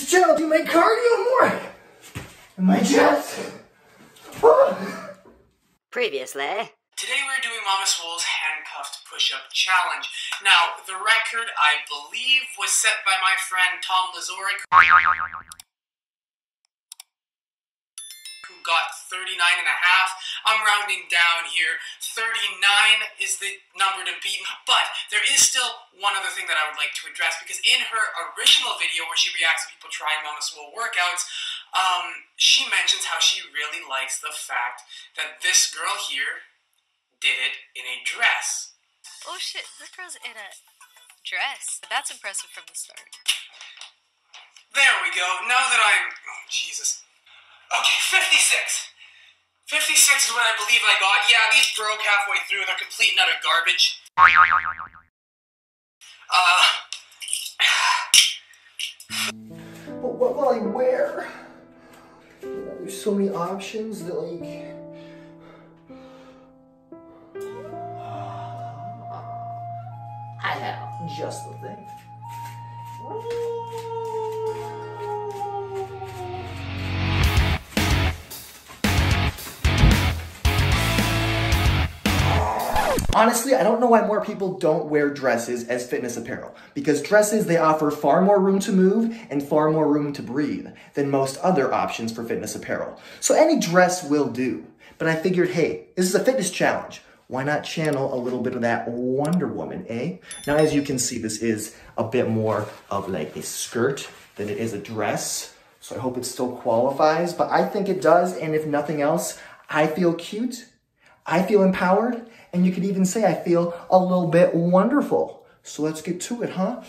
this channel do my cardio more. And my chest. Previously. Today we're doing MamaSwole's handcuffed push-up challenge. Now, the record, I believe, was set by my friend Tom Lazoric, who got 39 and a half. I'm rounding down here. 39 is the number to beat. But there is still one other thing that I would like to address, because in her original video where she reacts to people trying MamaSwole workouts, she mentions how she really likes the fact that this girl here did it in a dress. Oh shit, this girl's in a dress. That's impressive from the start. There we go. Now that I'm... Oh, Jesus. Okay, 56. 56 is what I believe I got. Yeah, these broke halfway through. They're complete and utter garbage. But what will I wear? You know, there's so many options that like... I have just the thing. Honestly, I don't know why more people don't wear dresses as fitness apparel. Because dresses, they offer far more room to move and far more room to breathe than most other options for fitness apparel. So any dress will do. But I figured, hey, this is a fitness challenge. Why not channel a little bit of that Wonder Woman, eh? Now, as you can see, this is a bit more of like a skirt than it is a dress. So I hope it still qualifies, but I think it does. And if nothing else, I feel cute, I feel empowered, and you could even say I feel a little bit wonderful. So let's get to it, huh?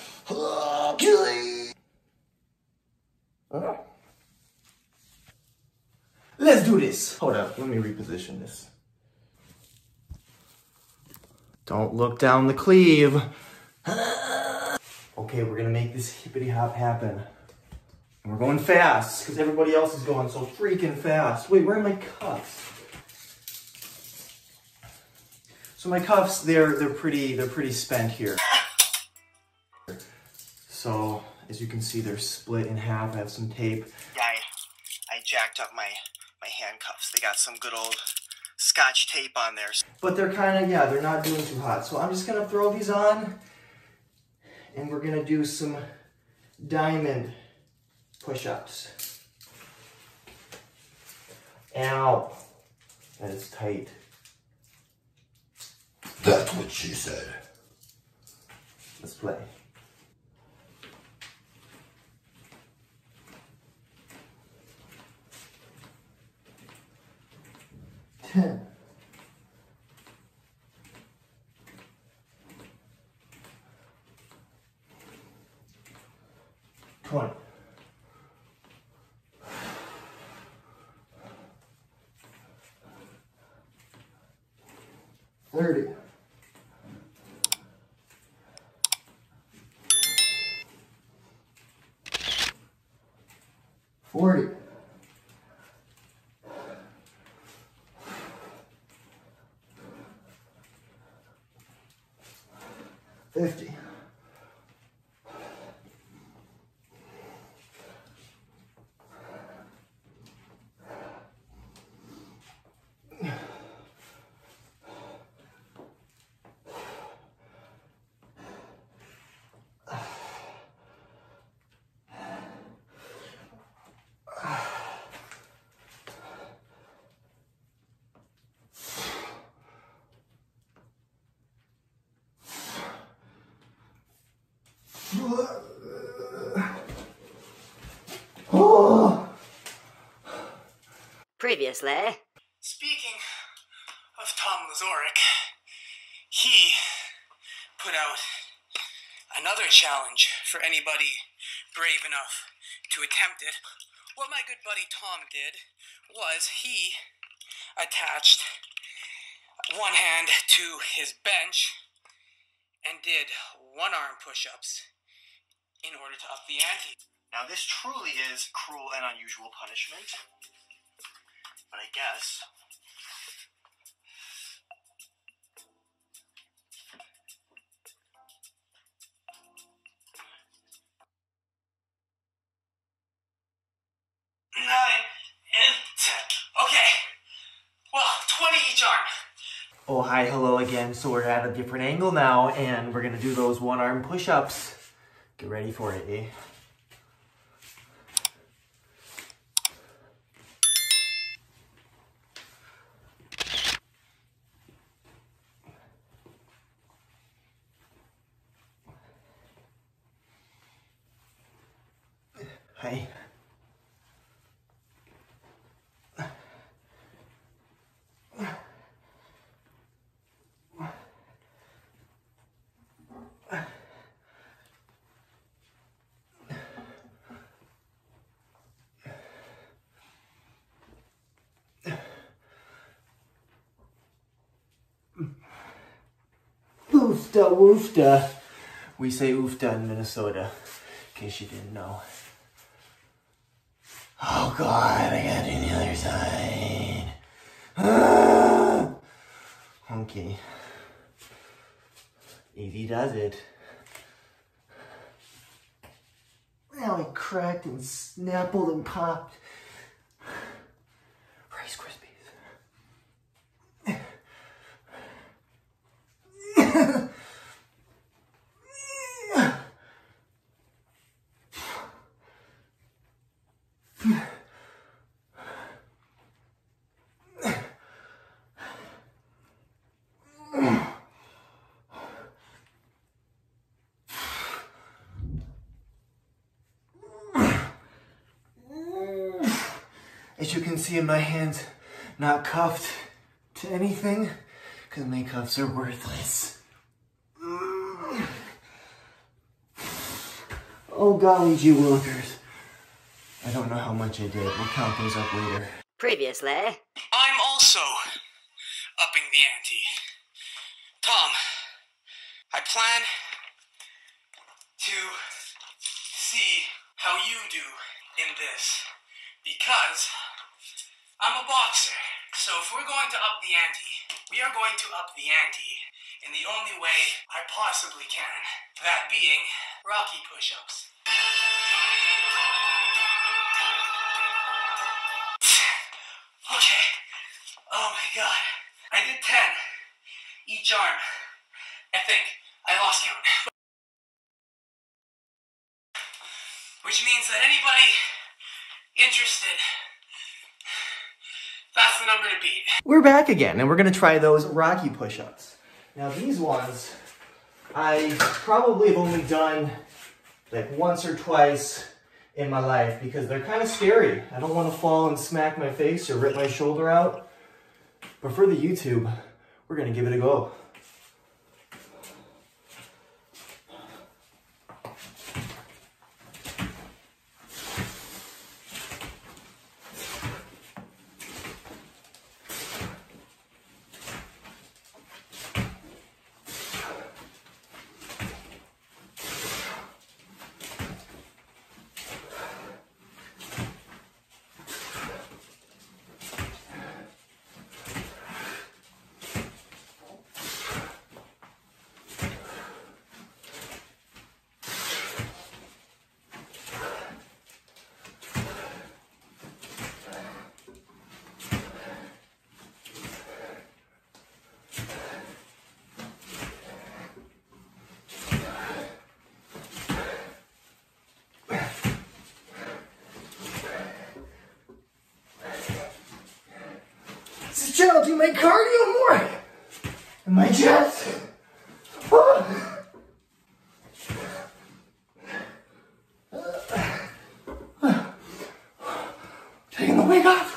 Let's do this. Hold up, let me reposition this. Don't look down the cleave. Okay, we're gonna make this hippity hop happen. And we're going fast, because everybody else is going so freaking fast. Wait, where are my cuffs? So my cuffs, they're pretty spent here. So, as you can see, they're split in half. I have some tape. Yeah, I jacked up my handcuffs. They got some good old Scotch tape on there. But they're kind of, yeah, they're not doing too hot. So I'm just going to throw these on, and we're going to do some diamond push-ups. Ow. That is tight. That's what she said. Let's play. Ten. 20. 30. 40. 50. Previously. Speaking of Tom Lazoric, he put out another challenge for anybody brave enough to attempt it. What my good buddy Tom did was he attached one hand to his bench and did one-arm push-ups in order to up the ante. Now this truly is cruel and unusual punishment, but I guess Oh, hi, hello again. So we're at a different angle now, and we're gonna do those one-arm push-ups. Get ready for it, eh? Hi. Oofta woofta. We say oofta in Minnesota, in case you didn't know. Oh God, I gotta do the other side. Ah! Okay. Easy does it. Now I cracked and snappled and popped. Rice Krispies. As you can see, my hands not cuffed to anything because my cuffs are worthless. Oh golly gee willikers. I don't know how much I did. We'll count those up later. Previously. I'm also upping the ante. Tom, I plan to see how you do in this because I'm a boxer. So if we're going to up the ante, we are going to up the ante in the only way I possibly can. That being Rocky push-ups. Okay. Oh my God. I did 10 each arm. I think. I lost count. Which means that anybody interested, that's the number to beat. We're back again, and we're gonna try those Rocky push-ups. Now these ones, I probably have only done like once or twice in my life because they're kind of scary. I don't want to fall and smack my face or rip my shoulder out. But for the YouTube, we're gonna give it a go. This channel do my cardio more and my chest. Taking the wig off.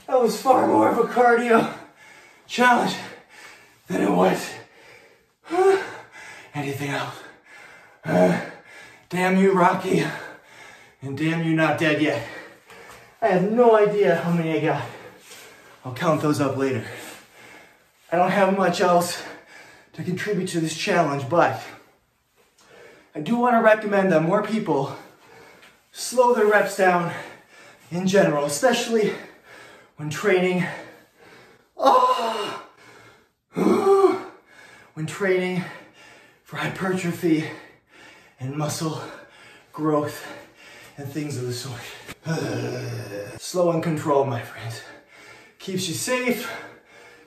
That was far more of a cardio challenge than it was anything else. Damn you, Rocky, and damn you, not dead yet. I have no idea how many I got. I'll count those up later. I don't have much else to contribute to this challenge, but I do want to recommend that more people slow their reps down in general, especially when training when training for hypertrophy and muscle growth and things of the sort. Slow and controlled, my friends. Keeps you safe,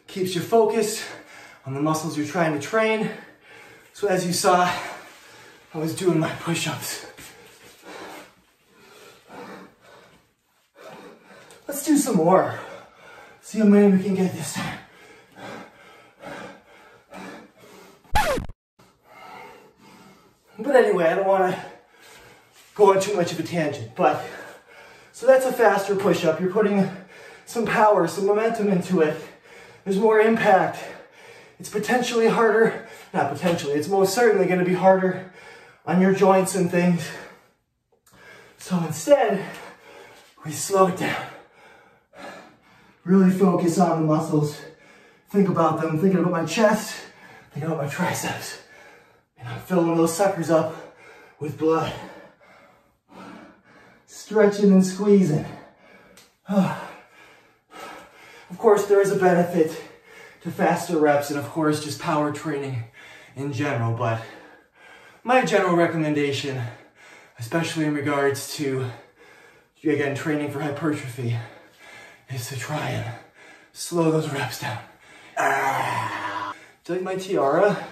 keeps you focused on the muscles you're trying to train. So as you saw, I was doing my push-ups. Let's do some more. See how many we can get this time. But anyway, I don't want to go on too much of a tangent, but so that's a faster push-up. You're putting some power, some momentum into it. There's more impact. It's potentially harder, not potentially, it's most certainly going to be harder on your joints and things. So instead, we slow it down. Really focus on the muscles. Think about them, thinking about my chest, thinking about my triceps. And I'm filling those suckers up with blood. Stretching and squeezing. Of course, there is a benefit to faster reps and of course just power training in general, but my general recommendation, especially in regards to, again, training for hypertrophy, is to try and slow those reps down. Do you like my tiara?